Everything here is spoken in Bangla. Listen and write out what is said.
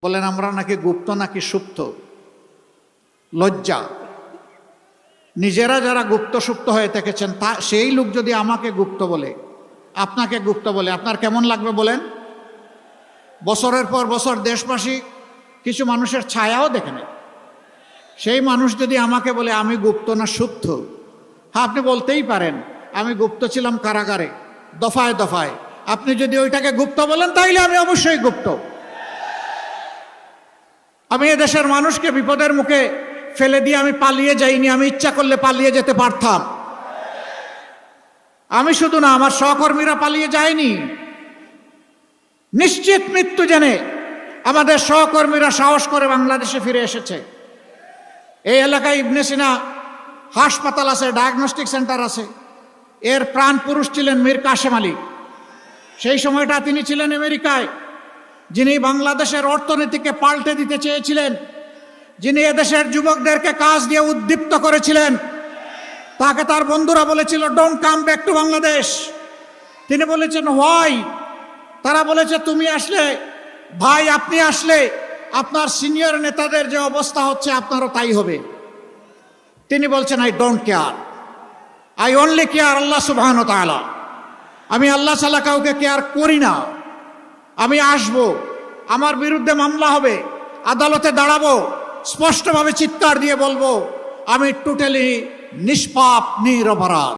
বলেন আমরা নাকি গুপ্ত নাকি সুপ্ত। লজ্জা। নিজেরা যারা গুপ্ত সুপ্ত হয়ে থেকেছেন তা সেই লোক যদি আমাকে গুপ্ত বলে, আপনাকে গুপ্ত বলে, আপনার কেমন লাগবে বলেন? বছরের পর বছর দেশবাসী কিছু মানুষের ছায়াও দেখে নেয়। সেই মানুষ যদি আমাকে বলে আমি গুপ্ত না সুপ্ত, হ্যাঁ আপনি বলতেই পারেন আমি গুপ্ত ছিলাম কারাগারে দফায় দফায়। আপনি যদি ওইটাকে গুপ্ত বলেন তাইলে আমি অবশ্যই গুপ্ত। আমি এদেশের মানুষকে বিপদের মুখে ফেলে দিয়ে আমি পালিয়ে যাইনি, আমি ইচ্ছা করলে পালিয়ে যেতে পারতাম। আমি শুধু না, আমার সহকর্মীরা পালিয়ে যায়নি। নিশ্চিত মৃত্যু জেনে আমাদের সহকর্মীরা সাহস করে বাংলাদেশে ফিরে এসেছে। এই এলাকায় ইবনে সিনা হাসপাতাল আছে, ডায়াগনস্টিক সেন্টার আছে। এর প্রাণ পুরুষ ছিলেন মীর কাসেম আলী। সেই সময়টা তিনি ছিলেন আমেরিকায়, যিনি বাংলাদেশের অর্থনীতিকে পাল্টে দিতে চেয়েছিলেন, যিনি এদেশের যুবকদেরকে কাজ দিয়ে উদ্দীপ্ত করেছিলেন। তাকে তার বন্ধুরা বলেছিল don't come back to Bangladesh. তিনি বলেছেন হোয়াই? তারা বলেছে তুমি আসলে, ভাই আপনি আসলে আপনার সিনিয়র নেতাদের যে অবস্থা হচ্ছে আপনারও তাই হবে। তিনি বলছেন I don't care, I only care আল্লাহ সুবহানাহু ওয়া তাআলা। আমি আল্লাহ ছাড়া কাউকে কেয়ার করি না। আমি আসব, আমার বিরুদ্ধে মামলা হবে, আদালতে দাঁড়াবো, স্পষ্টভাবে চিৎকার দিয়ে বলবো আমি টোটালি নিষ্পাপ নিরপরাধ।